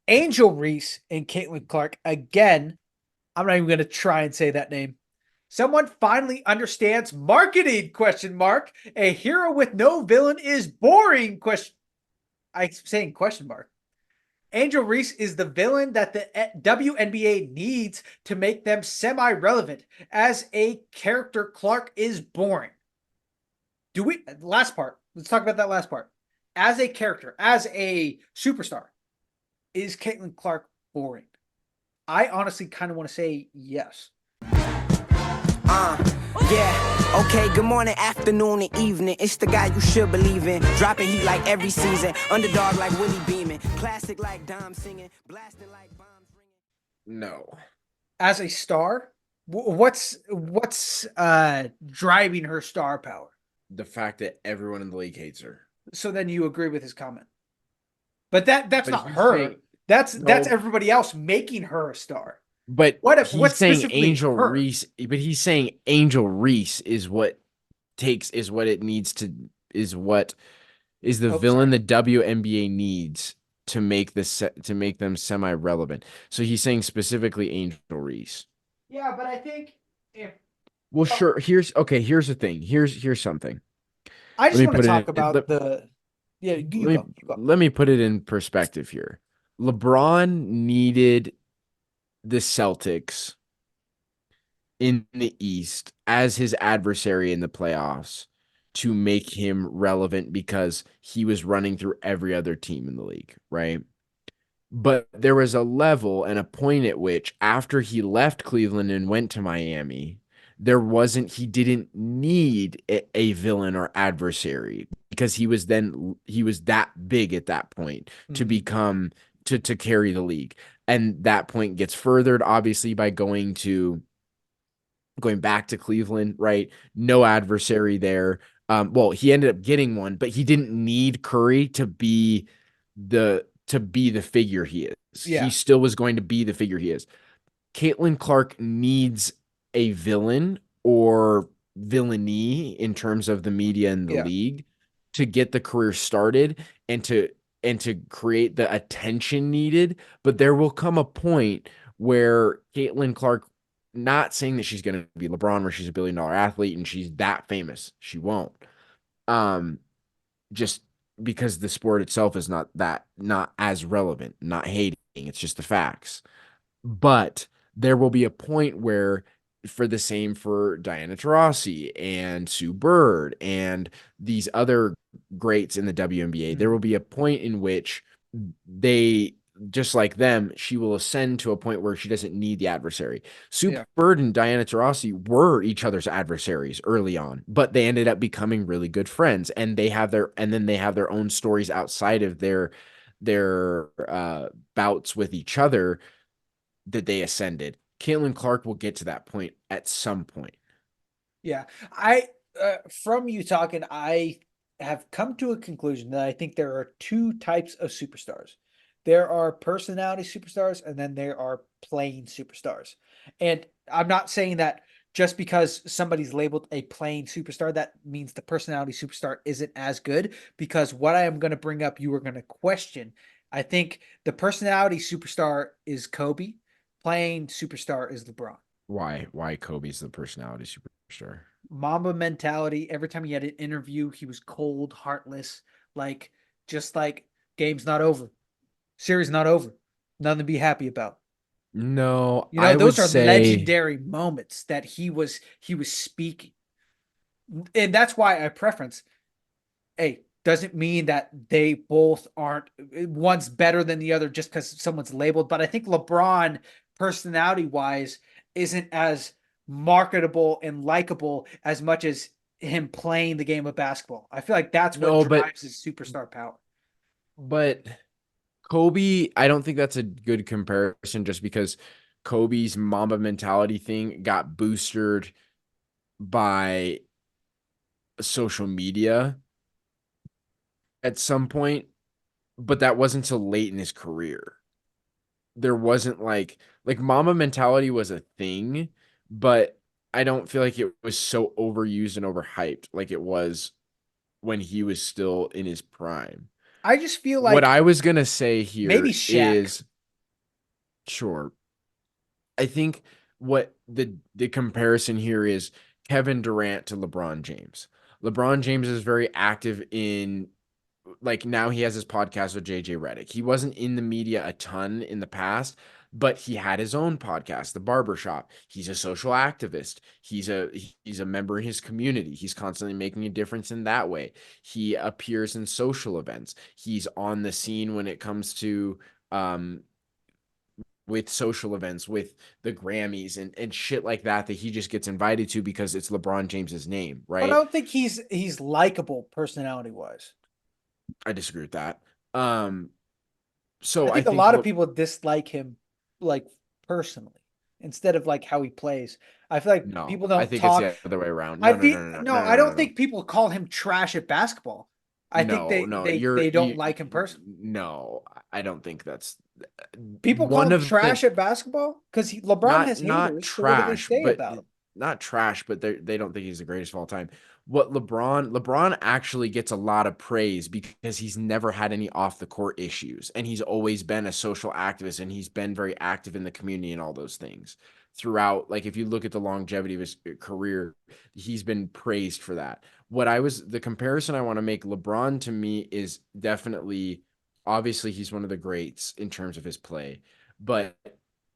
Angel Reese and Caitlin Clark. Again, I'm not even going to try and say that name. Someone finally understands marketing, question mark. A hero with no villain is boring, question. I'm saying question mark. Angel Reese is the villain that the WNBA needs to make them semi-relevant. As a character, Clark is boring. Do we last part? Let's talk about that last part. As a character, as a superstar, is Caitlin Clark boring? I honestly kind of want to say yes. Yeah, okay, good morning, afternoon, and evening. It's the guy you should believe in. Dropping heat like every season. Underdog like Willie Beeman. Classic like Dom singing. Blasting like bombs ringing. No. As a star, what's driving her star power? The fact that everyone in the league hates her. So then you agree with his comment. But that's But not he's her. saying- That's No. everybody else making her a star. But What's he's saying specifically Angel her? Reese, but he's saying Angel Reese is what it needs to is the villain the WNBA needs to make them semi-relevant. So he's saying specifically Angel Reese. Yeah, but I think if Well, sure. Here's the thing. Here's something. I just Let me want to put it talk in- about let- the yeah, you let go. me, let me put it in perspective here. LeBron needed the Celtics in the East as his adversary in the playoffs to make him relevant because he was running through every other team in the league, right? But there was a level and a point at which, after he left Cleveland and went to Miami, he didn't need a villain or adversary because he was that big at that point to become to carry the league. And that point gets furthered obviously by going back to Cleveland, right? No adversary there. Well, he ended up getting one, but he didn't need Curry to be the figure he is. Yeah. He still was going to be the figure he is. Caitlin Clark needs a villain or villainy in terms of the media and the league to get the career started and to create the attention needed. But there will come a point where Caitlin Clark, not saying that she's going to be LeBron, where she's a billion-dollar athlete and she's that famous. She won't. Just because the sport itself is not as relevant, not hating. It's just the facts. But there will be a point where for Diana Taurasi and Sue Bird and these other greats in the WNBA, there will be a point in which they, just like them, she will ascend to a point where she doesn't need the adversary. Sue Bird and Diana Taurasi were each other's adversaries early on, but they ended up becoming really good friends, and they have their own stories outside of their bouts with each other that they ascended. Caitlin Clark will get to that point at some point. Yeah. From you talking, I have come to a conclusion that I think there are two types of superstars. There are personality superstars, and then there are playing superstars. And I'm not saying that just because somebody's labeled a playing superstar, that means the personality superstar isn't as good. Because what I am going to bring up, you are going to question. I think the personality superstar is Kobe. Playing superstar is LeBron. Why Kobe's the personality superstar? Mamba mentality. Every time he had an interview, he was cold, heartless, just like game's not over, series not over, nothing to be happy about. No, Those are legendary moments that he was speaking, and that's why I preference. Hey, doesn't mean that they both aren't, one's better than the other just because someone's labeled. But I think LeBron, personality wise, isn't as marketable and likable as much as him playing the game of basketball. I feel like that's what drives his superstar power. But Kobe, I don't think that's a good comparison, just because Kobe's Mamba mentality thing got boosted by social media at some point, but that wasn't so late in his career. There wasn't like Mamba mentality was a thing, but I don't feel like it was so overused and overhyped like it was when he was still in his prime. I just feel like What I was gonna say here maybe Shaq. is Sure. I think what the comparison here is Kevin Durant to LeBron James. LeBron James is very active in, like, now he has his podcast with JJ Redick. He wasn't in the media a ton in the past, but he had his own podcast, The Barbershop. He's a social activist. He's a member in his community. He's constantly making a difference in that way. He appears in social events. He's on the scene when it comes to with social events, with the Grammys and shit like that he just gets invited to because it's LeBron James's name, But I right? don't think he's likable personality wise. I disagree with that. I So I think a think lot of people dislike him like personally instead of like how he plays. I feel like no, people I don't think it's talk. the other way around. I No, no, feel no, no, no, no, no, I no, no, don't no. think people call him trash at basketball. I think No, they no, they they don't like him personally. no, I don't think that's People call one him of the trash at basketball because LeBron not has not haters. So what do they trash, say but about him? not trash, but they don't think he's the greatest of all time. What LeBron actually gets a lot of praise because he's never had any off the court issues, and he's always been a social activist, and he's been very active in the community and all those things throughout. Like, if you look at the longevity of his career, he's been praised for that. The comparison I want to make, LeBron to me is definitely, obviously he's one of the greats in terms of his play, but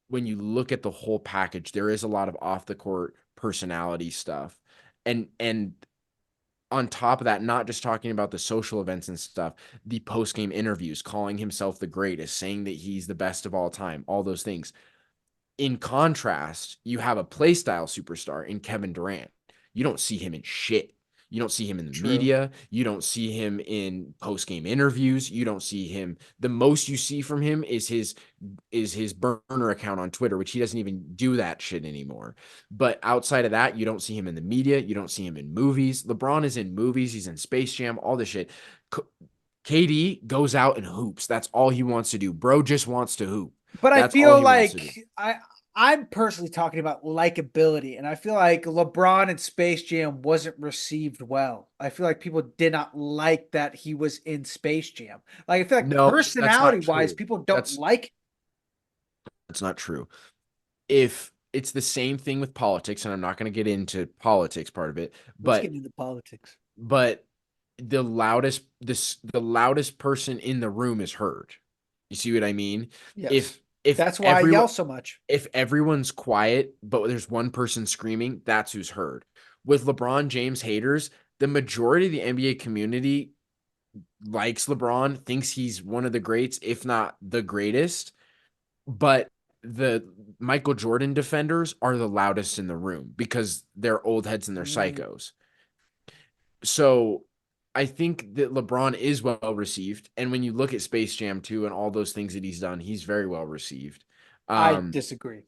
when you look at the whole package, there is a lot of off the court personality stuff. And on top of that, not just talking about the social events and stuff, the post game interviews, calling himself the greatest, saying that he's the best of all time, all those things. In contrast, you have a playstyle superstar in Kevin Durant. You don't see him in shit. You don't see him in the True. media. You don't see him in post-game interviews. You don't see him. The most you see from him is his burner account on Twitter, which he doesn't even do that shit anymore. But outside of that, you don't see him in the media. You don't see him in movies. LeBron is in movies. He's in Space Jam, all this shit. KD goes out and hoops. That's all he wants to do. Bro just wants to hoop. But I That's all feel he wants to do. like I'm personally talking about likability, and I feel like LeBron in Space Jam wasn't received well. I feel like people did not like that he was in Space Jam. Like I feel like No, that's personality not wise, true. people don't That's like. that's not true. If it's the same thing with politics, and I'm not going to get into politics part of it, Let's but get into politics. but the loudest person in the room is heard. You see what I mean? Yes, If that's why I everyone yell so much. if everyone's quiet, but there's one person screaming, that's who's heard. With LeBron James haters, the majority of the NBA community likes LeBron, thinks he's one of the greats, if not the greatest. But the Michael Jordan defenders are the loudest in the room because they're old heads and they're Mm, psychos. So I think that LeBron is well received. And when you look at Space Jam 2 and all those things that he's done, he's very well received. I Um, disagree.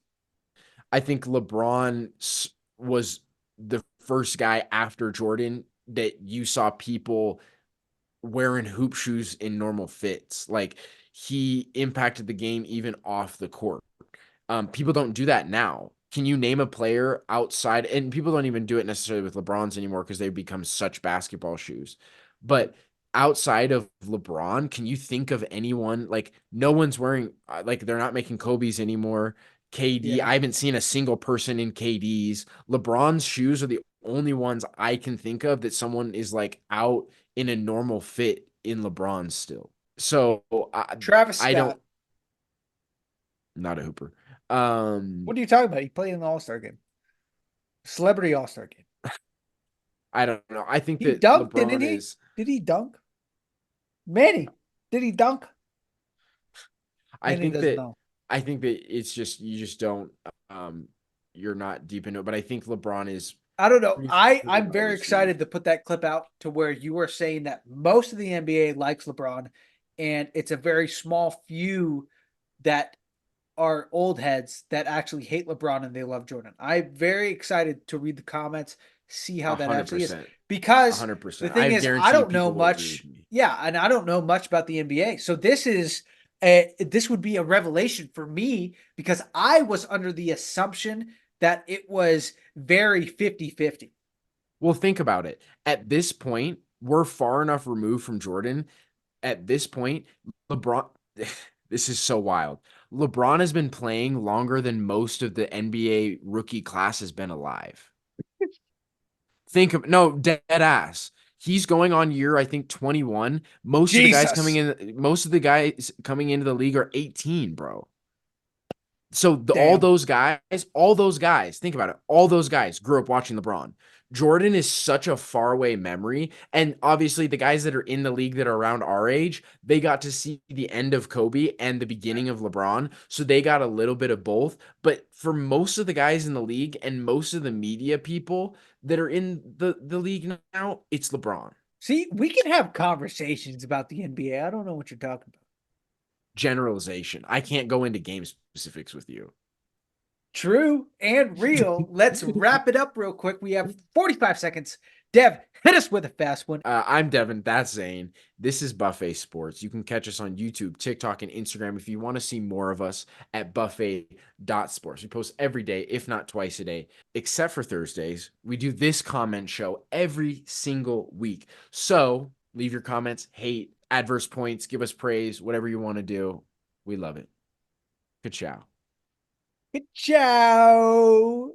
I think LeBron was the first guy after Jordan that you saw people wearing hoop shoes in normal fits. Like, he impacted the game even off the court. People don't do that now. Can you name a player outside? And people don't even do it necessarily with LeBron's anymore because they've become such basketball shoes. But outside of LeBron, can you think of anyone? Like, no one's wearing, like, they're not making Kobe's anymore. KD, Yeah, I haven't seen a single person in KD's. LeBron's shoes are the only ones I can think of that someone is like out in a normal fit in LeBron's still. So Travis I don't, Scott. not a hooper. What are you talking about? He played in the All Star game, Celebrity All Star game. I don't know. I think He that dunked, didn't LeBron he? is. Did he dunk? Manny, did he dunk? I Manny think doesn't that. know. I think that it's just you just don't. Um, you're not deep into it, but I think LeBron is I don't know. pretty, pretty I'm well very excited received. to put that clip out to where you are saying that most of the NBA likes LeBron, and it's a very small few that are old heads that actually hate LeBron and they love Jordan. I'm very excited to read the comments, see how A that hundred actually is. percent. A Because hundred the percent. thing I is, I guarantee you, don't know people will agree much. with me. Yeah, and I don't know much about the NBA. So this would be a revelation for me because I was under the assumption that it was very 50-50. Well, think about it. At this point, we're far enough removed from Jordan. At this point, LeBron. This is so wild. LeBron has been playing longer than most of the NBA rookie class has been alive. Think of no dead ass. He's going on year, I think, 21. Jesus. Most of the guys coming into the league are 18, bro. So Damn. all those guys, think about it. All those guys grew up watching LeBron. Jordan is such a faraway memory. And obviously, the guys that are in the league that are around our age, they got to see the end of Kobe and the beginning of LeBron. So they got a little bit of both. But for most of the guys in the league and most of the media people that are in the league now, it's LeBron. See, we can have conversations about the NBA. I don't know what you're talking about. Generalization. I can't go into game specifics with you. True and real. Let's wrap it up real quick. We have 45 seconds. Dev, hit us with a fast one. I'm Devin. That's Zane. This is Buffet Sports. You can catch us on YouTube, TikTok, and Instagram if you want to see more of us at buffet.sports. We post every day, if not twice a day, except for Thursdays. We do this comment show every single week. So leave your comments, hate, adverse points, give us praise, whatever you want to do. We love it. Good ciao. Ciao.